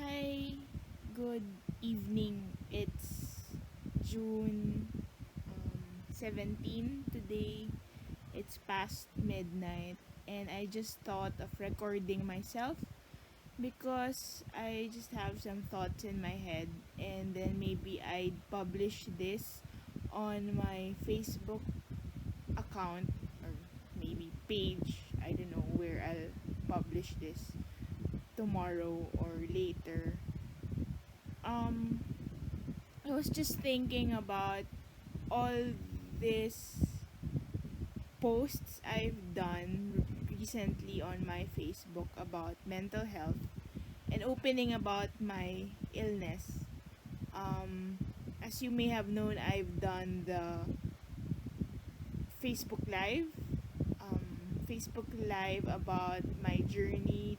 Hi, good evening. It's June 17 today. It's past midnight, and I just thought of recording myself because I just have some thoughts in my head, and then maybe I'd publish this on my Facebook account or maybe page. I don't know where I'll publish this tomorrow or later. Um, I was just thinking about all these posts I've done recently on my Facebook about mental health and opening about my illness. Um, as you may have known, I've done the Facebook Live. Facebook Live about my journey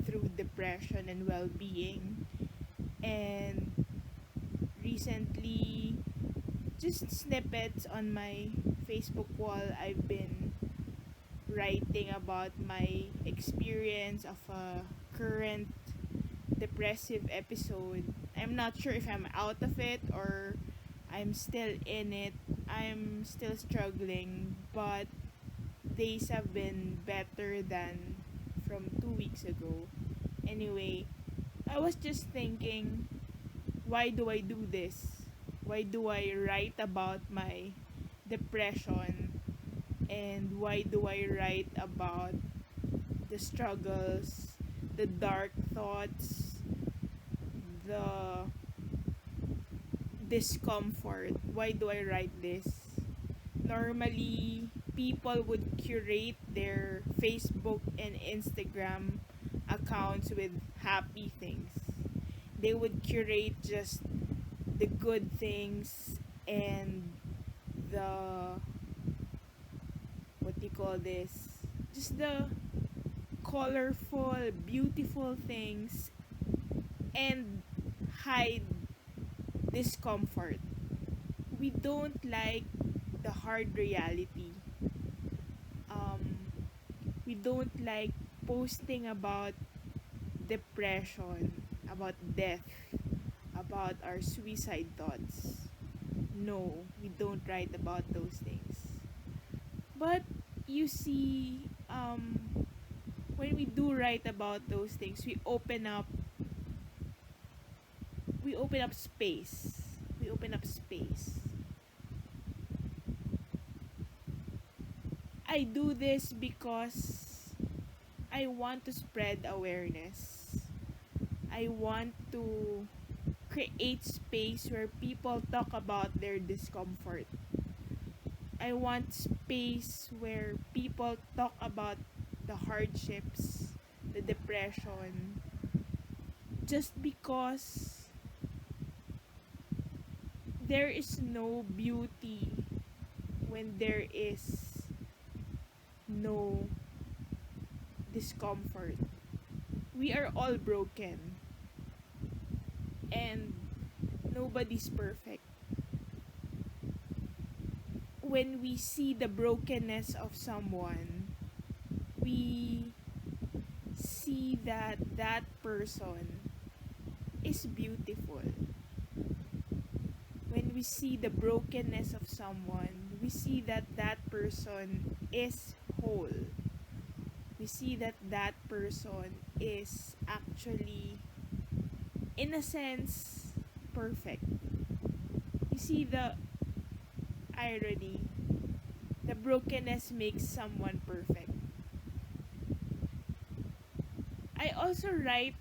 through depression and well being. And recently, just snippets on my Facebook wall. I've been writing about my experience of a current depressive episode. I'm not sure if I'm out of it or I'm still in it. I'm still struggling, but days have been better than from 2 weeks ago. Anyway, I was just thinking, why do I do this? Why do I write about my depression? And why do I write about the struggles, the dark thoughts, the discomfort? Why do I write this? Normally, people would curate their Facebook and Instagram accounts with happy things. They would curate just the good things and the what do you call this? Just the colorful, beautiful things and hide discomfort. We don't like the hard reality. Um, we don't like posting about depression, about death, about our suicide thoughts. No, we don't write about those things. But you see, when we do write about those things, we open up space. We open up space. I do this because I want to spread awareness. I want to create space where people talk about their discomfort. I want space where people talk about the hardships, the depression, just because there is no beauty when there is no discomfort. We are all broken and nobody's perfect. When we see the brokenness of someone, we see that that person is beautiful. When we see the brokenness of someone, we see that that person is whole. We see that that person is actually, in a sense, perfect. You see the irony. The brokenness makes someone perfect. I also write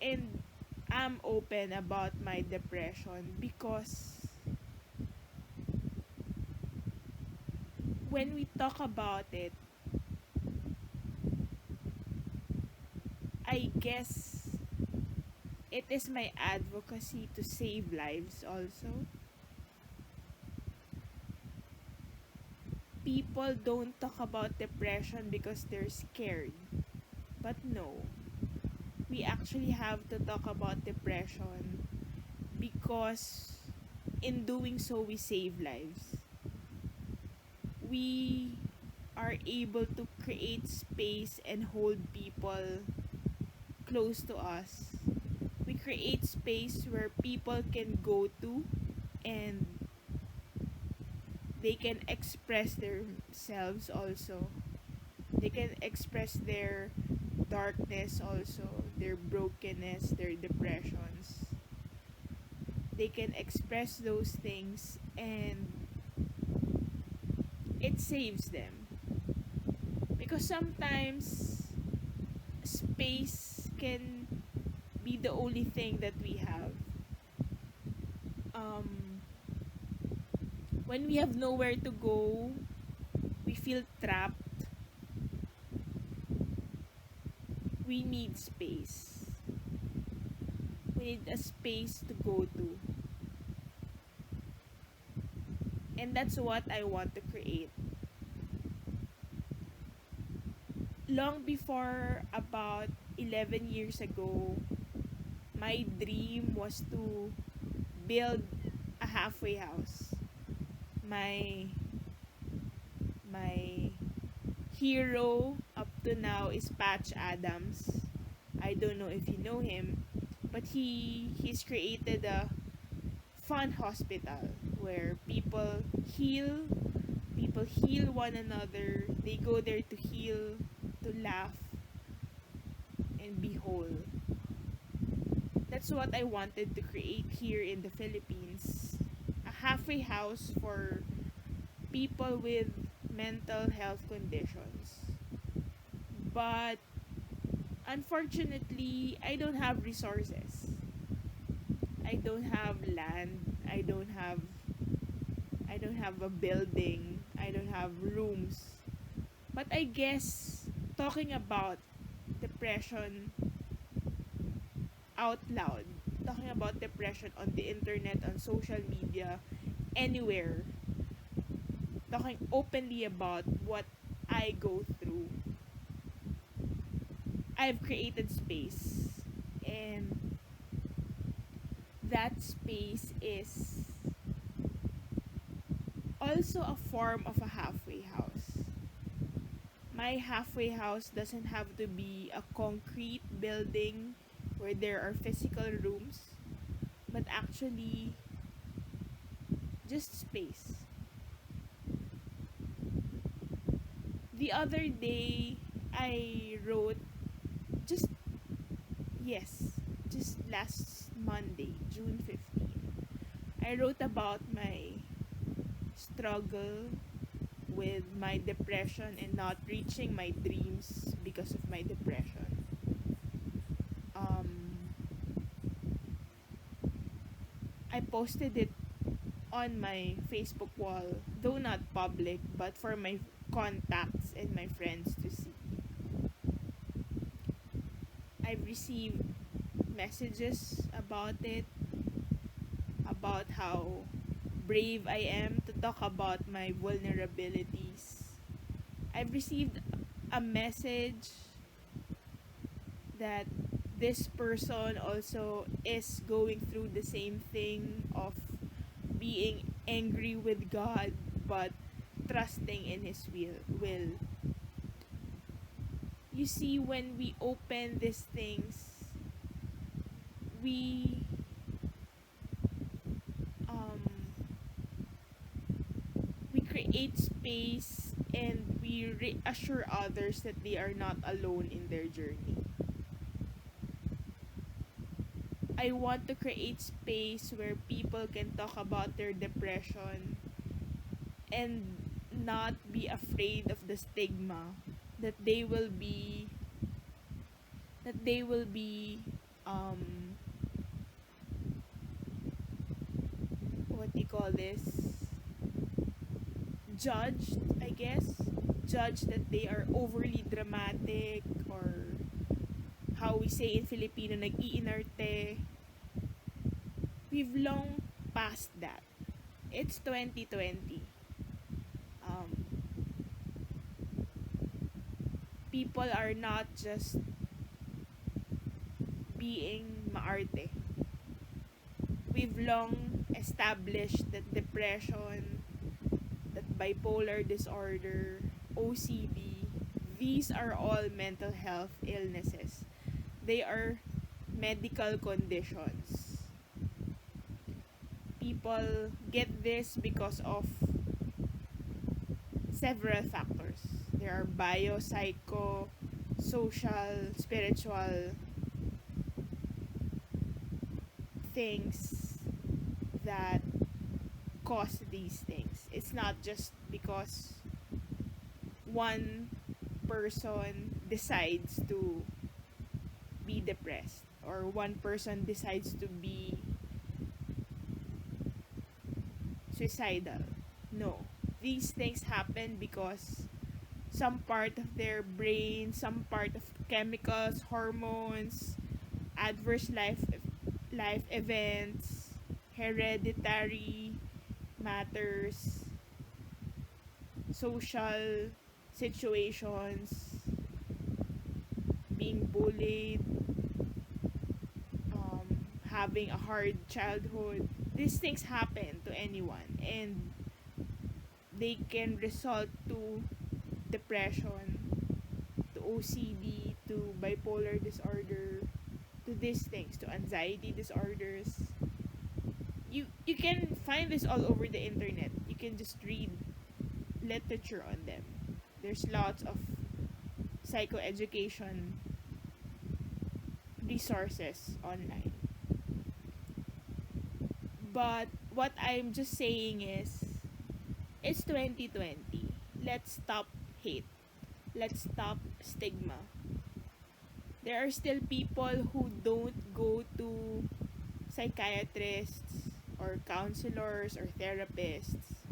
and am open about my depression because when we talk about it, I guess it is my advocacy to save lives also. People don't talk about depression because they're scared. But no, we actually have to talk about depression because in doing so, we save lives. We are able to create space and hold people close to us. We create space where people can go to and they can express themselves also. They can express their darkness also, their brokenness, their depressions. They can express those things and it saves them. Because sometimes space can be the only thing that we have. Um, when we have nowhere to go, we feel trapped. We need space. We need a space to go to. And that's what I want to create. Long before, about 11 years ago, my dream was to build a halfway house. My my hero up to now is Patch Adams. I don't know if you know him, but he's created a fun hospital where people heal one another. They go there to heal, to laugh, and be whole. That's what I wanted to create here in the Philippines. A halfway house for people with mental health conditions. But unfortunately, I don't have resources. I don't have land. I don't have a building. I don't have rooms. But I guess talking about depression out loud, talking about depression on the internet, on social media, anywhere, talking openly about what I go through, I've created space. And that space is also a form of a halfway house. My halfway house doesn't have to be a concrete building where there are physical rooms, but actually just space. The other day, I wrote just, yes, just last Monday, June 15th, I wrote about my struggle with my depression and not reaching my dreams because of my depression. Um, I posted it on my Facebook wall, though not public, but for my contacts and my friends to see. I've received messages about it, about how brave I am to talk about my vulnerabilities. I've received a message that this person also is going through the same thing of being angry with God but trusting in his will. You see, when we open these things, we um we create space and we reassure others that they are not alone in their journey. I want to create space where people can talk about their depression and not be afraid of the stigma that they will be um what do you call this, judged, I guess. Judged that they are overly dramatic, or how we say in Filipino, nag-iinarte. We've long passed that. It's 2020. Um, people are not just being maarte. We've long established that depression, that bipolar disorder, OCD, these are all mental health illnesses. They are medical conditions. People get this because of several factors. There are bio, psycho, social, spiritual things that cause these things. It's not just because one person decides to be depressed or one person decides to be suicidal. No. These things happen because some part of their brain, some part of chemicals, hormones, adverse life events, hereditary matters, social situations, being bullied, having a hard childhood. These things happen to anyone, and they can result to depression, to OCD, to bipolar disorder, to these things, to anxiety disorders. You can find this all over the internet. You can just read literature on them. There's lots of psychoeducation resources online. But what I'm just saying is, it's 2020. Let's stop hate. Let's stop stigma. There are still people who don't go to psychiatrists or counselors or therapists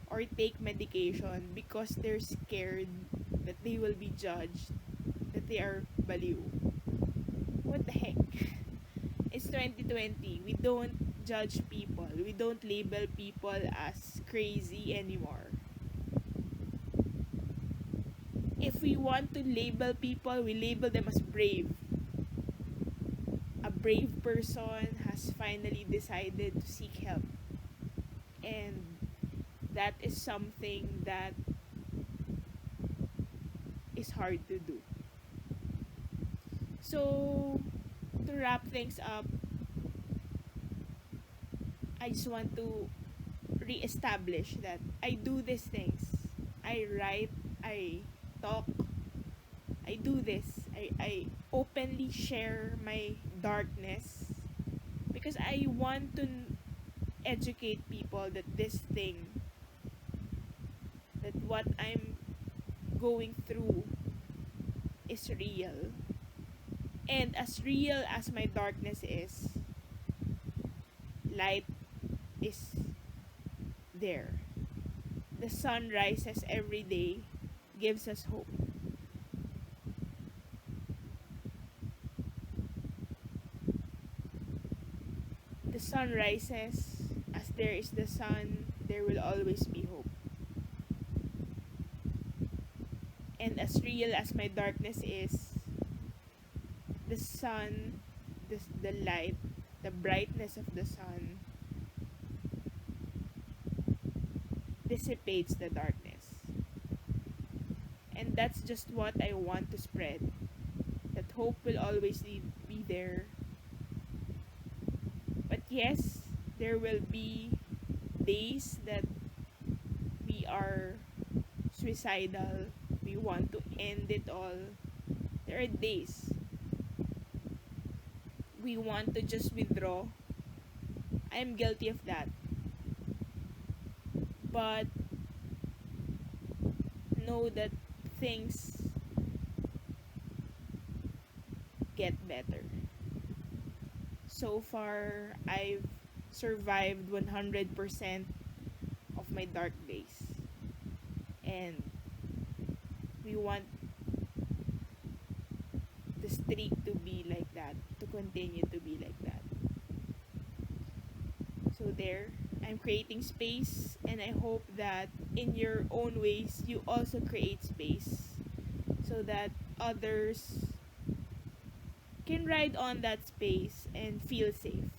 or take medication because they're scared that they will be judged, that they are baliw. What the heck? It's 2020. We don't judge people. We don't label people as crazy anymore. If we want to label people, we label them as brave. A brave person has finally decided to seek help. And that is something that is hard to do. So, to wrap things up, I just want to re-establish that I do these things. I write, I talk, I do this. I openly share my darkness because I want to educate people that this thing, that what I'm going through is real. And as real as my darkness is, light is there. The sun rises every day, gives us hope. The sun rises, as there is the sun, there will always be hope. And as real as my darkness is, the sun, the light, the brightness of the sun dissipates the darkness. And that's just what I want to spread. That hope will always be there. But yes, there will be days that we are suicidal. We want to end it all. There are days we want to just withdraw. I'm guilty of that. But know that things get better. So far, I've survived 100% of my dark days. And we want the streak to be like that, to continue to be like that. So there, I'm creating space, and I hope that in your own ways, you also create space so that others can ride on that space and feel safe.